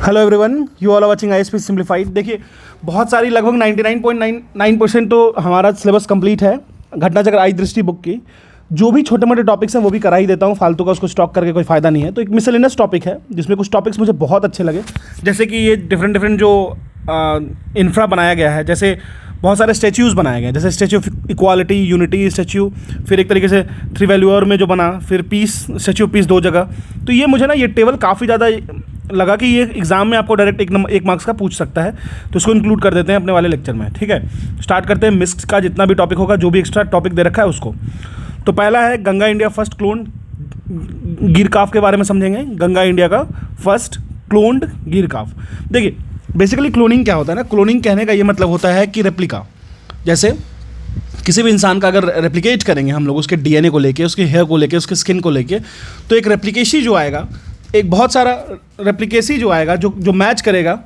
Hello everyone, you all are watching ISP simplified. देखिए, बहुत सारी लगभग 99.99% तो हमारा सिलेबस कंप्लीट है घटनाचक्र आई दृष्टि बुक की। जो भी छोटे मोटे टॉपिक्स हैं वो भी करा ही देता हूँ, फालतू का उसको स्टॉक करके कोई फ़ायदा नहीं है। तो एक मिसलेनियस टॉपिक है जिसमें कुछ टॉपिक्स मुझे बहुत अच्छे लगे, जैसे कि ये डिफरेंट जो इंफ्रा बनाया गया है। जैसे बहुत सारे स्टैच्यूज़ बनाए गए हैं, जैसे statue of equality, unity statue, फिर एक तरीके से थ्री वैल्यूअर में जो बना, फिर पीस, स्टैच्यू ऑफ पीस 2 जगह। तो ये मुझे ना ये टेबल काफ़ी ज़्यादा लगा कि ये एग्जाम में आपको डायरेक्ट एक मार्क्स का पूछ सकता है, तो इसको इंक्लूड कर देते हैं अपने वाले लेक्चर में। ठीक है, स्टार्ट करते हैं मिस्क का जितना भी टॉपिक होगा, जो भी एक्स्ट्रा टॉपिक दे रखा है उसको। तो पहला है गंगा इंडिया फर्स्ट क्लोन्ड गिरकाफ के बारे में समझेंगे। गंगा इंडिया का फर्स्ट क्लोन्ड गिरकाफ। देखिए, बेसिकली क्लोनिंग क्या होता है ना, क्लोनिंग कहने का ये मतलब होता है कि रेप्लिका। जैसे किसी भी इंसान का अगर रेप्लिकेट करेंगे हम लोग उसके डीएनए को लेके, उसके हेयर को लेके, उसके स्किन को लेके, तो एक रेप्लिकेशी जो आएगा, एक बहुत सारा रेप्लिकेसी जो आएगा, जो मैच करेगा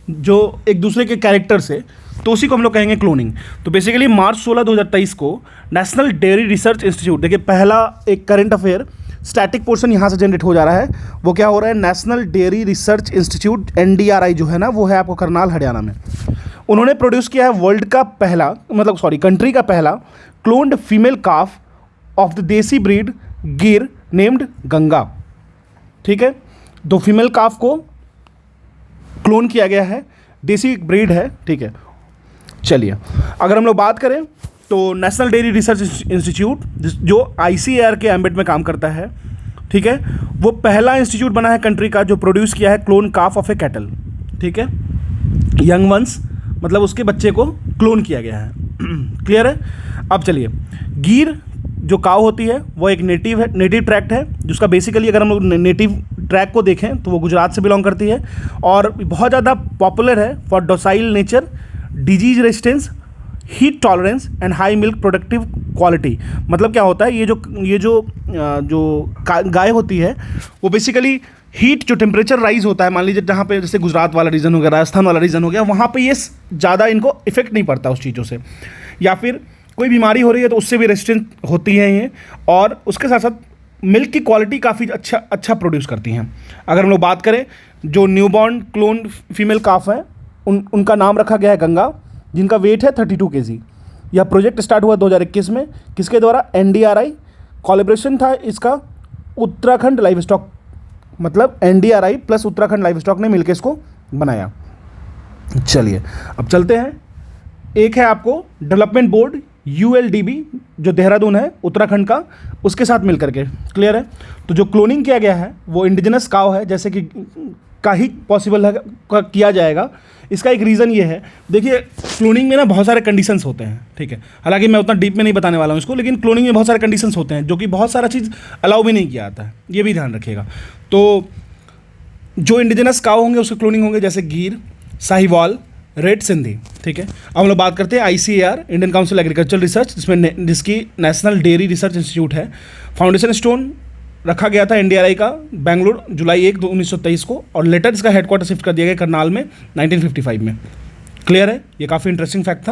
जो एक दूसरे के कैरेक्टर से, तो उसी को हम लोग कहेंगे क्लोनिंग। तो बेसिकली मार्च 16 2023 को नेशनल डेयरी रिसर्च इंस्टीट्यूट, देखिए पहला एक करंट अफेयर स्टैटिक पोर्शन यहाँ से जनरेट हो जा रहा है। वो क्या हो रहा है, national dairy research institute NDRI जो है ना, वो है आपको करनाल हरियाणा में। उन्होंने प्रोड्यूस किया है वर्ल्ड का पहला, कंट्री का पहला cloned female calf of the देसी ब्रीड गिर नेम्ड गंगा। ठीक है, 2 फीमेल काफ को क्लोन किया गया है, देसी ब्रीड है। ठीक है, चलिए अगर हम लोग बात करें तो नेशनल डेयरी रिसर्च इंस्टीट्यूट जो ICAR के एम्बिट में काम करता है, ठीक है, वो पहला इंस्टीट्यूट बना है कंट्री का जो प्रोड्यूस किया है clone calf of A cattle. ठीक है, यंग वंस मतलब उसके बच्चे को क्लोन किया गया है। क्लियर है। अब चलिए, गिर जो काव होती है वो एक नेटिव ट्रैक्ट है, जिसका बेसिकली अगर हम लोग नेटिव ट्रैक को देखें तो वो गुजरात से बिलोंग करती है और बहुत ज़्यादा पॉपुलर है for docile nature, disease resistance, heat tolerance and high milk productive quality. मतलब क्या होता है, ये जो गाय होती है वो बेसिकली हीट, जो टेम्परेचर राइज होता है, मान लीजिए जहाँ पे जैसे गुजरात वाला रीजन हो गया, राजस्थान वाला रीजन हो गया, वहाँ पे ये ज़्यादा इनको इफेक्ट नहीं पड़ता उस चीज़ों से, या फिर कोई बीमारी हो रही है तो उससे भी रेजिस्टेंट होती हैं ये, और उसके साथ साथ मिल्क की क्वालिटी काफ़ी अच्छा प्रोड्यूस करती हैं। अगर हम लोग बात करें, जो न्यूबॉर्न क्लोन फीमेल काफ है उनका नाम रखा गया है गंगा, जिनका वेट है 32 kg। यह प्रोजेक्ट स्टार्ट हुआ 2021 में, किसके द्वारा, NDRI। कोलैबोरेशन था इसका उत्तराखंड लाइव स्टॉक, मतलब NDRI plus Uttarakhand live stock ने मिलकर इसको बनाया। चलिए अब चलते हैं, एक है आपको डेवलपमेंट बोर्ड ULDB जो देहरादून है उत्तराखंड का, उसके साथ मिलकर के। क्लियर है। तो जो क्लोनिंग किया गया है वो इंडिजिनस काव है, जैसे कि का ही पॉसिबल है किया जाएगा। इसका एक रीज़न ये है, देखिए क्लोनिंग में ना बहुत सारे कंडीशंस होते हैं। ठीक है, हालांकि मैं उतना डीप में नहीं बताने वाला हूँ इसको, लेकिन क्लोनिंग में बहुत सारे कंडीशंस होते हैं जो कि बहुत सारा चीज़ अलाउ भी नहीं किया जाता है, ये भी ध्यान रखिएगा। तो जो इंडिजिनस काव होंगे उसके क्लोनिंग होंगे, जैसे गिर, साहिवाल, रेड सिंधी। ठीक है, अब हम लोग बात करते हैं ICAR, Indian council agriculture research, जिसकी नेशनल डेयरी रिसर्च इंस्टीट्यूट है। फाउंडेशन स्टोन रखा गया था NDRI का बेंगलुरु जुलाई 1 1923 को, और लेटर इसका हेडक्वार्टर शिफ्ट कर दिया गया करनाल में 1955 में। क्लियर है, ये काफ़ी इंटरेस्टिंग फैक्ट था।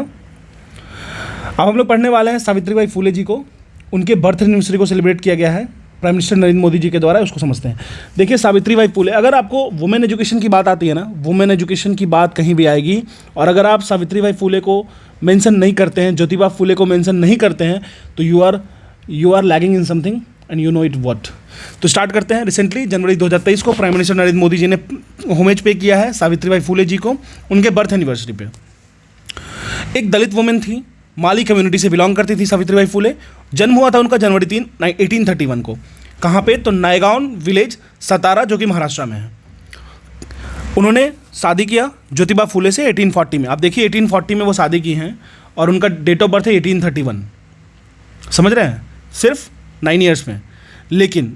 अब हम लोग पढ़ने वाले हैं सावित्रीबाई फुले जी को, उनके बर्थ एनिवर्सरी को सेलिब्रेट किया गया है प्राइम मिनिस्टर नरेंद्र मोदी जी के द्वारा, उसको समझते हैं। देखिए सावित्रीबाई फुले, अगर आपको वुमेन एजुकेशन की बात आती है ना, वुमेन एजुकेशन की बात कहीं भी आएगी, और अगर आप सावित्रीबाई फुले को मेंशन नहीं करते हैं, ज्योतिबा फुले को मेंशन नहीं करते हैं, तो you are lagging in something and you know it what. तो स्टार्ट करते हैं। रिसेंटली जनवरी 2023 को प्राइम मिनिस्टर नरेंद्र मोदी जी ने होमेज पे किया है सावित्रीबाई फुले जी को उनके बर्थ एनिवर्सरी पे। एक दलित वुमेन थी, माली कम्युनिटी से बिलोंग करती थी सावित्रीबाई फुले। जन्म हुआ था उनका जनवरी 3 1831 को। कहाँ पे, तो नायगांव विलेज, सतारा, जो कि महाराष्ट्र में है। उन्होंने शादी किया ज्योतिबा फुले से 1840 में। आप देखिए 1840 में वो शादी की हैं और उनका डेट ऑफ बर्थ है 1831। समझ रहे हैं, सिर्फ 9 ईयर्स में। लेकिन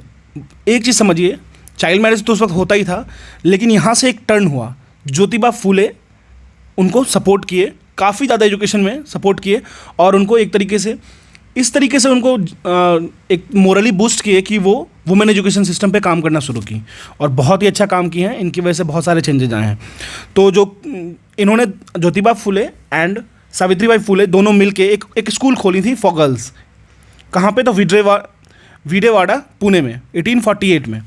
एक चीज़ समझिए, चाइल्ड मैरिज तो उस वक्त होता ही था, लेकिन यहाँ से एक टर्न हुआ। ज्योतिबा फुले उनको सपोर्ट किए, काफ़ी ज़्यादा एजुकेशन में सपोर्ट किए, और उनको एक तरीके से इस तरीके से उनको एक मोरली बूस्ट किए कि वो वुमेन एजुकेशन सिस्टम पे काम करना शुरू की, और बहुत ही अच्छा काम किए हैं। इनकी वजह से बहुत सारे चेंजेज आए हैं। तो जो इन्होंने ज्योतिबा फुले एंड सावित्रीबाई फुले दोनों मिलके एक स्कूल खोली थी फॉर गर्ल्स। कहाँ पे, तो विजयवाड़ा पुणे में 1848 में।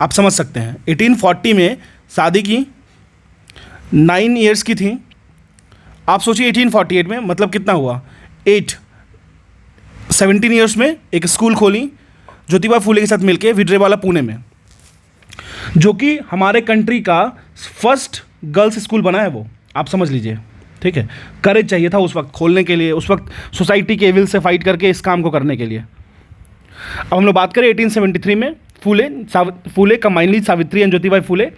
आप समझ सकते हैं 1840 में शादी की 9 ईयर्स की थी। आप सोचिए 1848 में, मतलब कितना हुआ, 17 ईयर्स में एक स्कूल खोली ज्योतिबा फूले के साथ मिलके विजयवाड़ा पुणे में, जो कि हमारे कंट्री का फर्स्ट गर्ल्स स्कूल बना है वो, आप समझ लीजिए। ठीक है, करेज चाहिए था उस वक्त खोलने के लिए, उस वक्त सोसाइटी के विल से फाइट करके इस काम को करने के लिए। अब हम लोग बात करें 1873 में, फूले कंबाइनली सावित्री एंड ज्योतिबा फूले,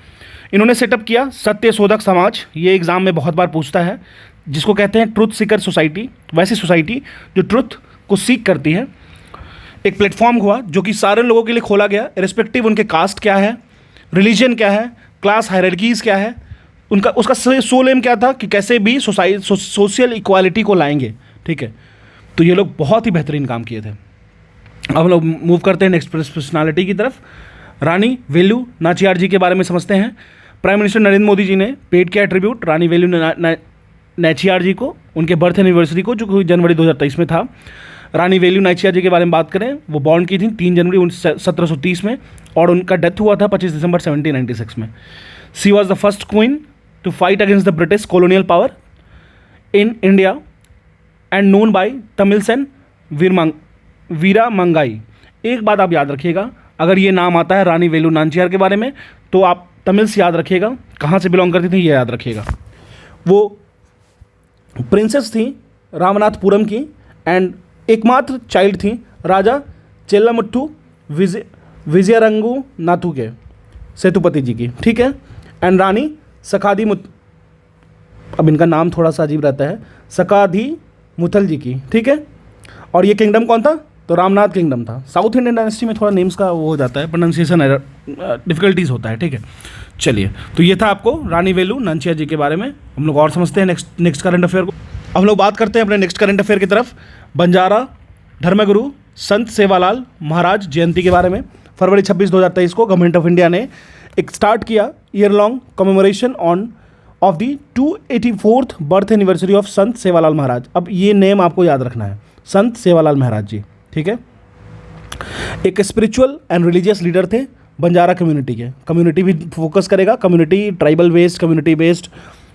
इन्होंने सेटअप किया सत्य शोधक समाज। ये एग्जाम में बहुत बार पूछता है, जिसको कहते हैं ट्रुथ सीकर सोसाइटी, वैसी सोसाइटी जो ट्रुथ को सीख करती है। एक प्लेटफॉर्म हुआ जो कि सारे लोगों के लिए खोला गया, रिस्पेक्टिव उनके कास्ट क्या है, रिलीजन क्या है, क्लास हायरार्कीज क्या है, उसका सोल एम क्या था कि कैसे भी सोशल इक्वालिटी को लाएंगे। ठीक है, तो ये लोग बहुत ही बेहतरीन काम किए थे। अब हम लोग मूव करते हैं नेक्स्ट पर्सनालिटी की तरफ। रानी वेलु नाचियार जी के बारे में समझते हैं। प्राइम मिनिस्टर नरेंद्र मोदी जी ने पेड किया ट्रिब्यूट रानी वेलु नाचियार जी को, उनके बर्थ एनिवर्सरी को, जो जनवरी 2023 में था। रानी वेलु नाचियार जी के बारे में बात करें, वो बॉर्न की थी 3 जनवरी 1730 में, और उनका डेथ हुआ था 25 दिसंबर 1796 में। She was the first queen to fight against the British colonial power in India and known by Tamils and Veera Mangai. एक बात आप याद रखिएगा, अगर ये नाम आता है रानी वेलु नाचियार के बारे में, तो आप तमिल्स याद रखिएगा, कहाँ से बिलोंग करती थी ये याद रखिएगा। वो प्रिंसेस थी रामनाथपुरम की, एंड एकमात्र चाइल्ड थी राजा चेल्लामुट्टू विजयरंगू नाथू के, सेतुपति जी की। ठीक है, एंड रानी सखादी अब इनका नाम थोड़ा सा अजीब रहता है, सकाधी मुथल जी की। ठीक है, और ये किंगडम कौन था, तो रामनाथ किंगडम था। साउथ इंडियन डायनेस्टी में थोड़ा नेम्स का वो हो जाता है, प्रोनाउंसिएशन डिफिकल्टीज होता है। ठीक है, चलिए, तो ये था आपको रानी वेलु नाचियार जी के बारे में। हम लोग और समझते हैं नेक्स्ट करंट अफेयर को। हम लोग बात करते हैं अपने नेक्स्ट करंट अफेयर की तरफ। बंजारा धर्मगुरु संत सेवालाल महाराज जयंती के बारे में। फरवरी 26, 2023 को गवर्नमेंट ऑफ इंडिया ने एक स्टार्ट किया year long commemoration of the 284th birth anniversary of संत सेवालाल महाराज। अब ये नेम आपको याद रखना है, संत सेवालाल महाराज जी। ठीक है, एक स्पिरिचुअल एंड रिलीजियस लीडर थे बंजारा कम्युनिटी के। कम्युनिटी भी फोकस करेगा, community tribal based, community based,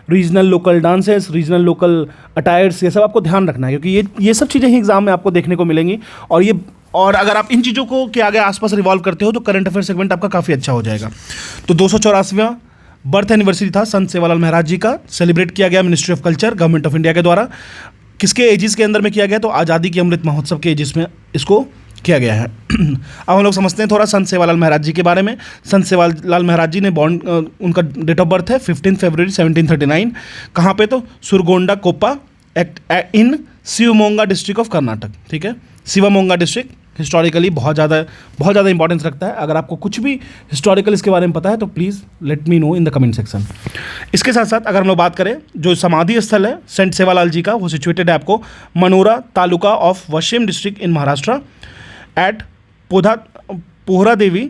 regional local dances, regional local attires, ये सब आपको ध्यान रखना है, क्योंकि ये सब चीज़ें ही एग्जाम में आपको देखने को मिलेंगी। और अगर आप इन चीज़ों को के आगे आसपास रिवॉल्व करते हो तो करंट अफेयर सेगमेंट आपका काफ़ी अच्छा हो जाएगा। तो 284वां बर्थ एनिवर्सरी था संत सेवालाल महाराज जी का, सेलिब्रेट किया गया ministry of culture government of India के द्वारा। किसके एजिस के अंदर में किया गया, तो आज़ादी के अमृत महोत्सव के एजिस में इसको किया गया है। अब हम लोग समझते हैं थोड़ा संत सेवालाल महाराज जी के बारे में। संत सेवालाल महाराज जी ने उनका डेट ऑफ बर्थ है 15 फरवरी 1739। कहाँ पे, तो सुरगोंडा कोप्पा इन शिवमोगा डिस्ट्रिक्ट ऑफ कर्नाटक। ठीक है, शिवमोगा डिस्ट्रिक्ट हिस्टोरिकली बहुत ज़्यादा इंपॉर्टेंस रखता है। अगर आपको कुछ भी हिस्टोरिकल इसके बारे में पता है तो please let me know in the comment section. इसके साथ साथ अगर हम लोग बात करें, जो समाधि स्थल है संत सेवालाल जी का, वो सिचुएटेड है आपको Manora taluka of Washim district in Maharashtra at Pohara Devi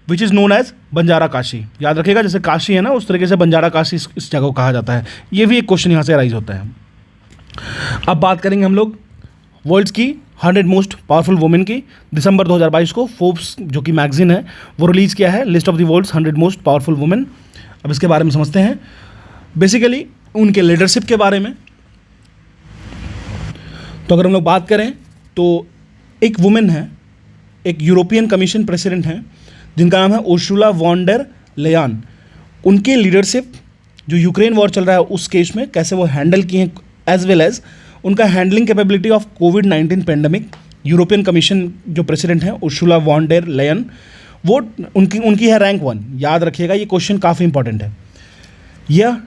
which is known as Banjara Kashi. याद रखिएगा, जैसे काशी है ना, उस तरीके से बंजारा काशी इस जगह को कहा जाता है। ये भी एक क्वेश्चन यहाँ से राइज होता है। अब बात करेंगे हम लोग वर्ल्ड्स की 100 मोस्ट पावरफुल वुमेन की। दिसंबर 2022 को फोर्ब्स जो कि मैगजीन है वो रिलीज़ किया है list of the world's 100 most powerful women. अब इसके बारे में समझते हैं, बेसिकली उनके लीडरशिप के बारे में। तो अगर हम लोग बात करें तो एक वुमेन है, एक यूरोपियन कमीशन प्रेसिडेंट हैं जिनका नाम है उर्सुला वॉन डेर लेयन। उनके लीडरशिप जो यूक्रेन वॉर चल रहा है उस केस में कैसे वो हैंडल किए हैं, एज वेल एज उनका handling capability of covid pandemic. European commission जो प्रेसिडेंट हैं उर्सुला वॉन डेर लेयन, वो उनकी है रैंक 1। याद रखिएगा, ये क्वेश्चन काफ़ी इंपॉर्टेंट है। यह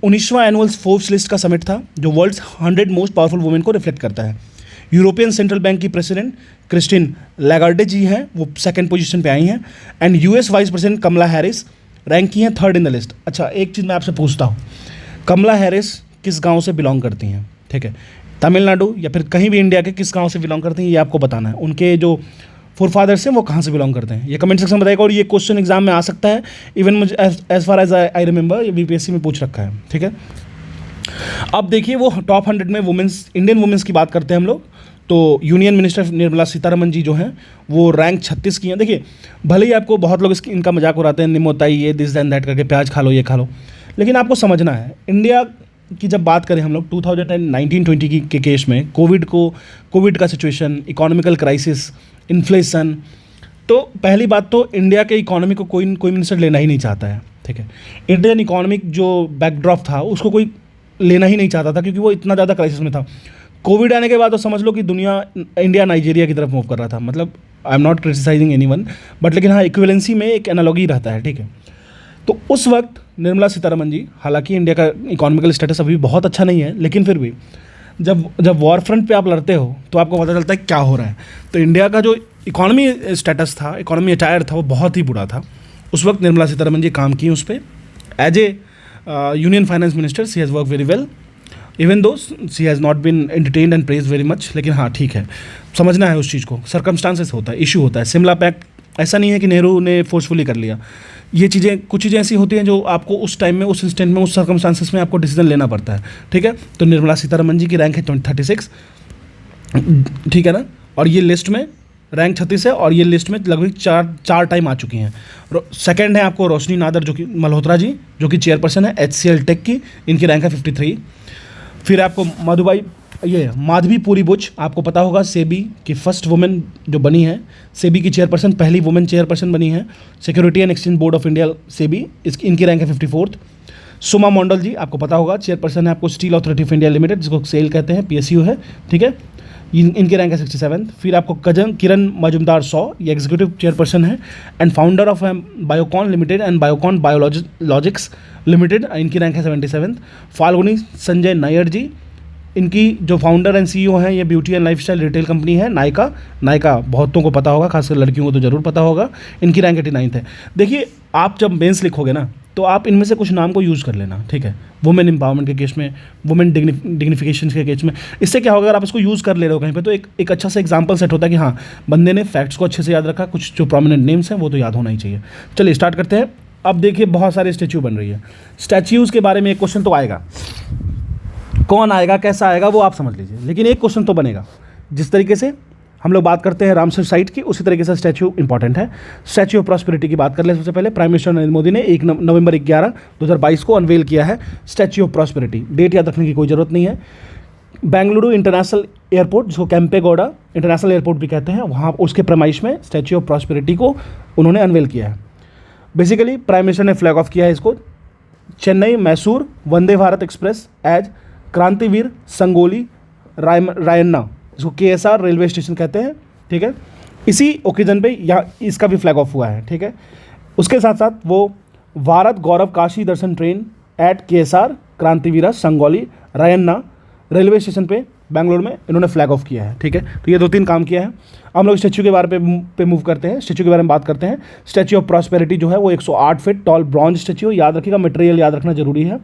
19वां एनुअल फोर्ब्स लिस्ट का समिट था जो वर्ल्ड्स 100 मोस्ट पावरफुल वुमेन को रिफ्लेक्ट करता है। यूरोपियन सेंट्रल बैंक की प्रेसिडेंट क्रिस्टिन लैगार्डे जी हैं, वो सेकंड पोजीशन पे आई हैं। And US vice president Kamala Harris rank की हैं 3rd इन द लिस्ट। अच्छा, एक चीज़ मैं आपसे पूछता हूँ, कमला हैरिस किस गांव से बिलोंग करती हैं? ठीक है, तमिलनाडु या फिर कहीं भी इंडिया के किस गांव से बिलोंग करते हैं, ये आपको बताना है। उनके जो फोरफादर्स हैं वो कहाँ से बिलोंग करते हैं, ये कमेंट सेक्शन में बताएगा। और ये क्वेश्चन एग्जाम में आ सकता है, इवन मुझे as far as I remember ये बीपीएससी में पूछ रखा है। ठीक है, अब देखिए वो टॉप 100 में वुमेंस, इंडियन वुमेंस की बात करते हैं हम लोग, तो यूनियन मिनिस्टर निर्मला सीतारमन जी जो हैं वो रैंक 36 की हैं। देखिए, भले ही आपको बहुत लोग इनका मजाक उड़ाते हैं, निमोताई ये दिस दैन दैट करके, प्याज खा लो ये खा लो, लेकिन आपको समझना है, इंडिया की जब बात करें हम लोग 2019-20 के केस में, कोविड का सिचुएशन, इकोनॉमिकल क्राइसिस, इन्फ्लेशन, तो पहली बात तो इंडिया के इकोनॉमी को कोई मिनिस्टर लेना ही नहीं चाहता है, ठीक है। इंडियन इकोनॉमिक जो बैकड्रॉप था उसको कोई लेना ही नहीं चाहता था, क्योंकि वो इतना ज़्यादा क्राइसिस में था। कोविड आने के बाद तो समझ लो कि इंडिया नाइजीरिया की तरफ मूव कर रहा था। मतलब I am not criticising anyone, but लेकिन हाँ, इक्विवेलेंसी में एक एनालॉगी रहता है, ठीक है। तो उस वक्त निर्मला सीतारमण जी, हालांकि इंडिया का इकोनॉमिकल स्टेटस अभी बहुत अच्छा नहीं है, लेकिन फिर भी जब वॉर फ्रंट पे आप लड़ते हो तो आपको पता चलता है क्या हो रहा है। तो इंडिया का जो इकोनॉमी स्टेटस था, इकोनॉमी अटायर था, वो बहुत ही बुरा था। उस वक्त निर्मला सीतारमण जी काम की उस पर as a union finance minister. She has work very well, even though she has not been entertained and praise very much. लेकिन हाँ, ठीक है, समझना है उस चीज़ को, सर्कमस्टांसेस होता है, इशू होता है। शिमला पैक्ट ऐसा नहीं है कि नेहरू ने फोर्सफुली कर लिया। ये चीज़ें, कुछ चीज़ें ऐसी होती हैं जो आपको उस टाइम में, उस इंस्टेंट में, उस सर्कमस्टांसेस में आपको डिसीजन लेना पड़ता है, ठीक है। तो निर्मला सीतारमण जी की रैंक है 36, ठीक है ना। और ये लिस्ट में रैंक 36 है, और ये लिस्ट में लगभग चार टाइम आ चुकी हैं। सेकंड है आपको रोशनी नादर जो कि मल्होत्रा जी, जो कि चेयरपर्सन है HCL टेक की, इनकी रैंक है 53। फिर आपको माधवी पूरी बुच, आपको पता होगा सेबी की फर्स्ट वुमेन जो बनी है, सेबी की चेयरपर्सन, पहली वुमेन चेयरपर्सन बनी है। Security and exchange board of India SEBI, इनकी रैंक है 54। सुमा मंडल जी, आपको पता होगा, चेयरपर्सन है आपको steel authority of India limited, जिसको सेल कहते हैं, PSU है, ठीक है। इनकी रैंक है 67। फिर आपको किरण मजुमदार सौ, ये एग्जीक्यूटिव चेयरपर्सन है and founder of Biocon limited and Biocon biologics limited, इनकी रैंक है 77। फाल्गुनी संजय नायर जी, इनकी जो फाउंडर एंड CEO हैं, ये beauty and lifestyle retail company है नायका बहुतों को पता होगा, खासकर लड़कियों को तो ज़रूर पता होगा। इनकी रैंक 89 है। देखिए, आप जब मेंस लिखोगे ना, तो आप इनमें से कुछ नाम को यूज़ कर लेना, ठीक है। वुमेन एम्पावरमेंट के केस में, वुमेन डिग्निफिकेशन के केस में, इससे क्या होगा, अगर आप इसको यूज़ कर ले रहे हो कहीं पे, तो एक अच्छा सा एग्जांपल सेट होता है कि हाँ, बंदे ने फैक्ट्स को अच्छे से याद रखा, कुछ जो प्रोमिनेंट नेम्स हैं वो तो याद होना ही चाहिए। चलिए स्टार्ट करते हैं। अब देखिए, बहुत सारे स्टैच्यू बन रही है। स्टैच्यूज़ के बारे में एक क्वेश्चन तो आएगा, कौन आएगा, कैसा आएगा, वो आप समझ लीजिए, लेकिन एक क्वेश्चन तो बनेगा। जिस तरीके से हम लोग बात करते हैं रामसर साइट की, उसी तरीके से स्टैच्यू इंपॉर्टेंट है। स्टैच्यू ऑफ प्रॉस्पेरिटी की बात कर ले। सबसे पहले प्राइम मिनिस्टर नरेंद्र मोदी ने 1 नवंबर 11, 2022 को अनवेल किया है स्टैच्यू ऑफ प्रॉस्पेरिटी। डेट याद रखने की कोई ज़रूरत नहीं है। बेंगलुरु इंटरनेशनल एयरपोर्ट, जिसको कैंपेगौड़ा इंटरनेशनल एयरपोर्ट भी कहते हैं, वहाँ उसके प्रमाइश में स्टैच्यू ऑफ प्रॉस्पेरिटी को उन्होंने अनवेल किया है। बेसिकली प्राइम मिनिस्टर ने फ्लैग ऑफ किया है इसको। चेन्नई मैसूर वंदे भारत एक्सप्रेस एज क्रांतिवीर संगोली रायन्ना, इसको KSR रेलवे स्टेशन कहते हैं, ठीक है। इसी ओकेजन पे यहाँ इसका भी फ्लैग ऑफ हुआ है, ठीक है। उसके साथ साथ वो Bharat Gaurav Kashi Darshan train at KSR Krantivira Sangolli Rayanna railway station पे बेंगलोर में इन्होंने फ्लैग ऑफ किया है, ठीक है। तो ये 2-3 काम किया है। अब हम लोग स्टैच्यू के बारे पे मूव करते हैं, स्टैच्यू के बारे में बात करते हैं। स्टैच्यू ऑफ प्रॉस्पेरिटी जो है वो 108 फीट टॉल ब्रॉन्ज स्टैच्यू, याद रखिएगा, मटेरियल याद रखना जरूरी है।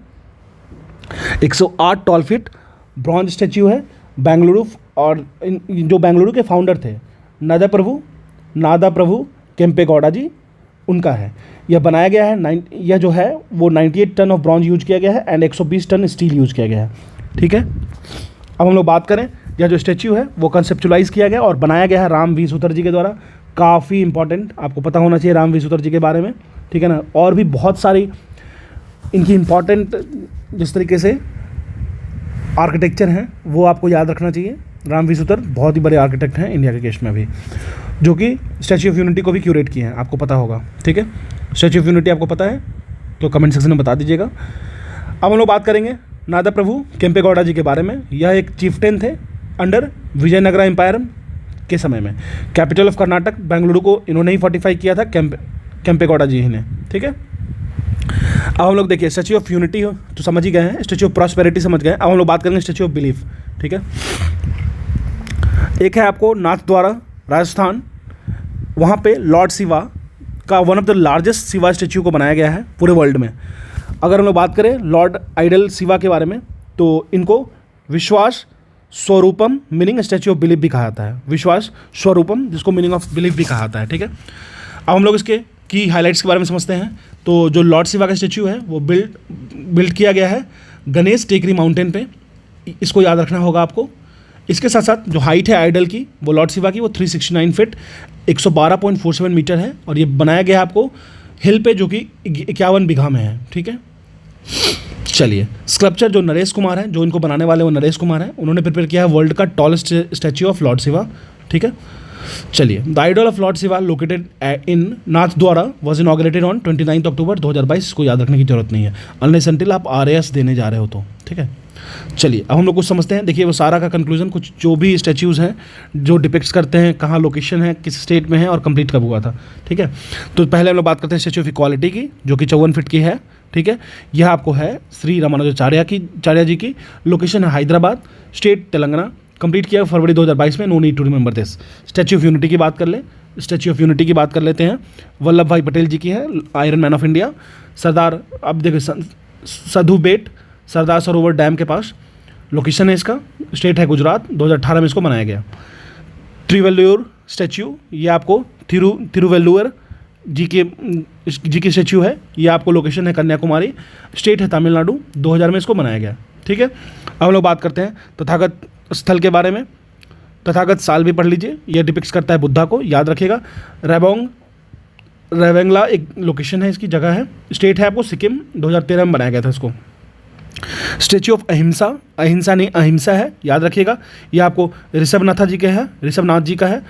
108 टॉल फीट ब्रॉन्ज स्टैच्यू है बेंगलुरु, और जो बेंगलुरु के फाउंडर थे नादा प्रभु केम्पेगौड़ा जी, उनका है। यह बनाया गया है, यह जो है वो 98 टन ऑफ ब्रॉन्ज यूज किया गया है एंड 120 टन स्टील यूज किया गया है, ठीक है। अब हम लोग बात करें, यह जो स्टैच्यू है वो कंसेप्चुलाइज किया गया और बनाया गया है राम वी सूतर जी के द्वारा। काफ़ी इंपॉर्टेंट, आपको पता होना चाहिए राम वी सूतर जी के बारे में, ठीक है ना। और भी बहुत सारी इनकी इंपॉर्टेंट जिस तरीके से आर्किटेक्चर हैं वो आपको याद रखना चाहिए। राम वी सूतर बहुत ही बड़े आर्किटेक्ट हैं इंडिया के केस में भी, जो कि स्टैच्यू ऑफ यूनिटी को भी क्यूरेट किए हैं, आपको पता होगा, ठीक है। स्टैच्यू ऑफ यूनिटी आपको पता है तो कमेंट सेक्शन में बता दीजिएगा। अब हम लोग बात करेंगे नादा प्रभु केम्पेगौड़ा जी के बारे में। यह एक चीफ्टेन थे अंडर विजयनगरा एम्पायर के समय में। कैपिटल ऑफ कर्नाटक बेंगलुरु को इन्होंने ही फोर्टिफाई किया था, केम्पेगौड़ा जी ही ने, ठीक है। अब हम लोग देखिए, स्टैच्यू ऑफ यूनिटी तो समझ ही गए हैं, स्टैच्यू ऑफ प्रॉस्पेरिटी समझ गए। अब हम लोग बात करेंगे स्टैच्यू ऑफ बिलीफ, ठीक है। एक है आपको नाथद्वारा राजस्थान, वहाँ पे लॉर्ड शिवा का one of the largest Shiva statue को बनाया गया है पूरे वर्ल्ड में। अगर हम लोग बात करें लॉर्ड आइडल शिवा के बारे में, तो इनको विश्वास स्वरूपम मीनिंग स्टैच्यू ऑफ बिलीफ भी कहा जाता है। विश्वास स्वरूपम, जिसको मीनिंग ऑफ बिलीफ भी कहा जाता है, ठीक है। अब हम लोग इसके की हाइलाइट्स के बारे में समझते हैं। तो जो लॉर्ड शिवा का स्टैच्यू है वो बिल्ड किया गया है गणेश टेकरी माउंटेन पे, इसको याद रखना होगा आपको। इसके साथ साथ जो हाइट है आइडल की, वो लॉर्ड शिवा की, वो 369 फीट 112.47 मीटर है, और ये बनाया गया है आपको हिल पे, जो कि 51 बीघा में है, ठीक है। चलिए, स्कल्पचर जो नरेश कुमार हैं, जो इनको बनाने वाले वो नरेश कुमार हैं, उन्होंने प्रिपेयर किया है वर्ल्ड का tallest statue of lord Shiva. ठीक है, चलिए, the idol of lord Shiva located in Nathdwara was inaugurated on 29 October 2022। इसको याद रखने की जरूरत नहीं है अनलेस अनटिल आप RAS देने जा रहे हो तो। ठीक है, चलिए अब हम लोग कुछ समझते हैं। देखिए, वो सारा का कंक्लूजन, कुछ जो भी स्टैच्यूज़ हैं जो डिपिक्ट्स करते हैं कहाँ लोकेशन है, किस स्टेट में है और कंप्लीट कब हुआ था। ठीक है, तो पहले हम लोग बात करते हैं स्टैच्यू ऑफ इक्वालिटी की, जो कि 54 फीट की है। ठीक है, यह आपको है श्री रामानुजाचार्य जी की। लोकेशन है हैदराबाद, स्टेट तेलंगाना। कंप्लीट किया फरवरी 2022 में। No need to remember this. Statue of unity की बात कर ले, स्टैच्यू ऑफ यूनिटी की बात कर लेते हैं। वल्लभ भाई पटेल जी की है, आयरन मैन ऑफ इंडिया। सरदार, अब देखो, सधु बेट सरदार सरोवर डैम के पास लोकेशन है इसका। स्टेट है गुजरात। 2018 में इसको बनाया गया। त्रिवेल्लूर स्टैच्यू, ये आपको तिरुवेल्लूर जी की स्टैच्यू है। ये आपको लोकेशन है कन्याकुमारी, स्टेट है तमिलनाडु। 2000 में इसको बनाया गया। ठीक है, अब हम लोग बात करते हैं तथागत स्थल के बारे में। तथागत साल भी पढ़ लीजिए, यह डिपिक्स करता है बुद्धा को, याद रखिएगा। रेवेंगला एक लोकेशन है, इसकी जगह है। स्टेट है आपको सिक्किम। 2013 में बनाया गया था इसको। स्टैच्यू ऑफ अहिंसा, अहिंसा नहीं अहिंसा है, याद रखिएगा। यह आपको ऋषभनाथ जी का है।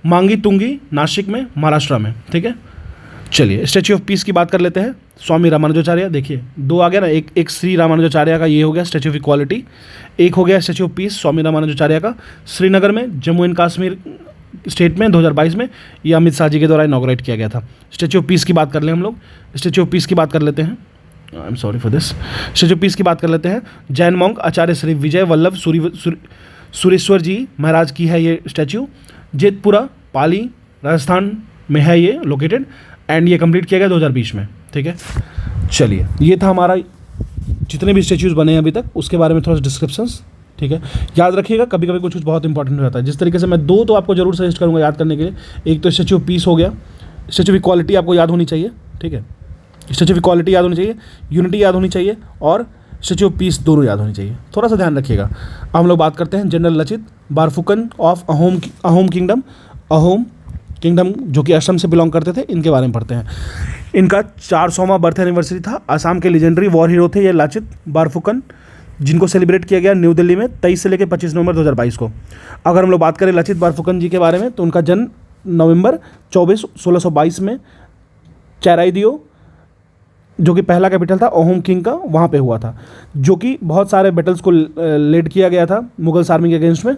मांगी तुंगी नासिक में, महाराष्ट्र में। ठीक है, चलिए स्टैच्यू ऑफ पीस की बात कर लेते हैं। स्वामी रामानुजाचार्य, देखिए दो आ गया ना, एक श्री रामानुजाचार्य का ये हो गया स्टैच्यू ऑफ इक्वालिटी, एक हो गया स्टैच्यू ऑफ पीस स्वामी रामानुजाचार्य का श्रीनगर में, जम्मू एंड कश्मीर स्टेट में 2022 में। ये अमित शाह जी के द्वारा इनॉग्रेट किया गया था। स्टैच्यू ऑफ पीस की बात कर लें हम लोग। स्टैच्यू ऑफ पीस की बात कर लेते हैं। I am sorry for this. Statue of peace की बात कर लेते हैं। जैन मॉन्क आचार्य श्री विजय वल्लभ सुरेश्वर जी महाराज की है ये स्टैच्यू। जेतपुरा पाली राजस्थान में है ये लोकेटेड, एंड ये कंप्लीट किया गया 2020 में। ठीक है, चलिए ये था हमारा जितने भी स्टैच्यूज़ बने हैं अभी तक, उसके बारे में थोड़ा सा डिस्क्रिप्शंस। ठीक है, याद रखिएगा, कभी कभी कुछ बहुत इंपॉर्टेंट हो जाता है। जिस तरीके से मैं दो तो आपको जरूर सजेस्ट करूँगा याद करने के लिए। एक तो स्टैच्यू ऑफ पीस हो गया, स्टैच्यू ऑफ इक्वालिटी आपको याद होनी चाहिए। ठीक है, स्टैच्यू ऑफ इक्वालिटी याद होनी चाहिए, यूनिटी याद होनी चाहिए, और स्टैच्यू ऑफ पीस दोनों याद होनी चाहिए। थोड़ा सा ध्यान रखिएगा। अब हम लोग बात करते हैं general Lachit Borphukan of Ahom kingdom, जो कि असम से बिलोंग करते थे, इनके बारे में पढ़ते हैं। इनका 400वां बर्थ एनिवर्सरी था। असम के लेजेंडरी वॉर हीरो थे ये लाचित बारफुकन, जिनको सेलिब्रेट किया गया न्यू दिल्ली में 23 से लेकर 25 नवंबर 2022 को। अगर हम लोग बात करें लचित बारफुकन जी के बारे में, तो उनका जन्म नवंबर 24, 1622 में चैराइदियो, जो कि पहला कैपिटल था अहोम किंग का, वहाँ पे हुआ था, जो कि बहुत सारे बैटल्स को लेड किया गया था मुगल्स आर्मी के अगेंस्ट में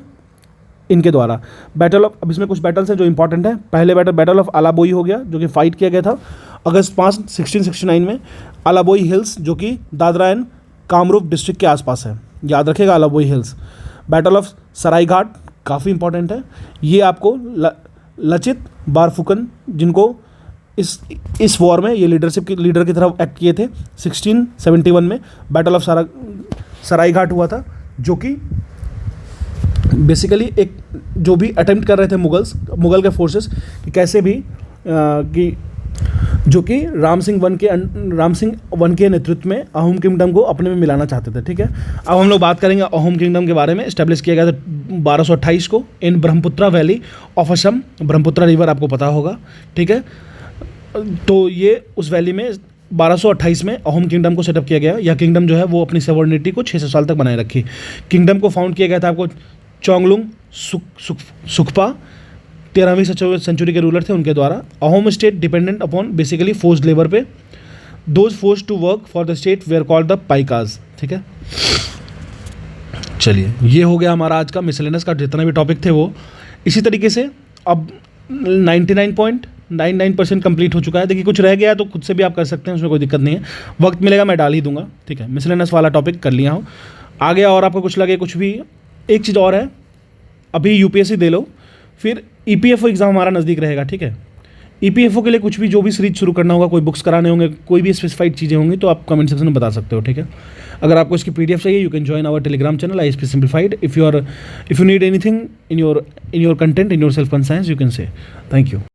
इनके द्वारा। बैटल ऑफ, अब इसमें कुछ बैटल्स हैं जो इंपॉर्टेंट है। पहले बैटल ऑफ अलाबोई हो गया, जो कि फाइट किया गया था अगस्त 5, 1669 में। अलाबोई हिल्स, जो कि दादरा एंड कामरूप डिस्ट्रिक्ट के आसपास है, याद रखिएगा अलाबोई हिल्स। बैटल ऑफ सरायघाट काफ़ी इंपॉर्टेंट है। ये आपको लचित बारफुकन, जिनको इस वॉर में ये लीडर की तरफ एक्ट किए थे 1671 में। बैटल ऑफ सरायघाट हुआ था, जो कि बेसिकली एक जो भी अटेम्प्ट कर रहे थे मुगल के फोर्सेस कि कैसे भी जो कि राम सिंह वन के नेतृत्व में अहोम किंगडम को अपने में मिलाना चाहते थे। ठीक है, अब हम लोग बात करेंगे अहोम किंगडम के बारे में। इस्टेब्लिश किया गया था 1228 को in Brahmaputra valley of Assam. Brahmaputra river आपको पता होगा। ठीक है, तो ये उस वैली में 1228 में अहोम किंगडम को सेटअप किया गया। यह किंगडम जो है वो अपनी सवर्निटी को 600 साल तक बनाए रखी। किंगडम को फाउंड किया गया था आपको चोंगलुंग सुखपा 13वीं सेंचुरी के रूलर थे, उनके द्वारा। Ahom state dependent upon basically forced labour पे। Those force to work for the state were called the paikas. ठीक है, चलिए ये हो गया हमारा आज का मिसलेनियस का जितना भी टॉपिक थे वो। इसी तरीके से अब 99.99% कंप्लीट हो चुका है। देखिए कुछ रह गया है तो खुद से भी आप कर सकते हैं, उसमें कोई दिक्कत नहीं है। वक्त मिलेगा मैं डाल ही दूंगा। ठीक है, मिसलेनियस वाला टॉपिक कर लिया हूँ। आगे और आपको कुछ लगे कुछ भी, एक चीज़ और है, अभी यूपीएससी दे लो, फिर ईपीएफओ एग्ज़ाम हमारा नज़दीक रहेगा। ठीक है, ईपीएफओ के लिए कुछ भी जो भी सीरीज शुरू करना होगा, कोई बुक्स कराने होंगे, कोई भी स्पेसिफाइड चीज़ें होंगी, तो आप कमेंट सेक्शन में बता सकते हो। ठीक है, अगर आपको इसकी पीडीएफ चाहिए, you can join our Telegram channel ISP Simplified. If you need anything in your content, in your self conscience, you can say. Thank you.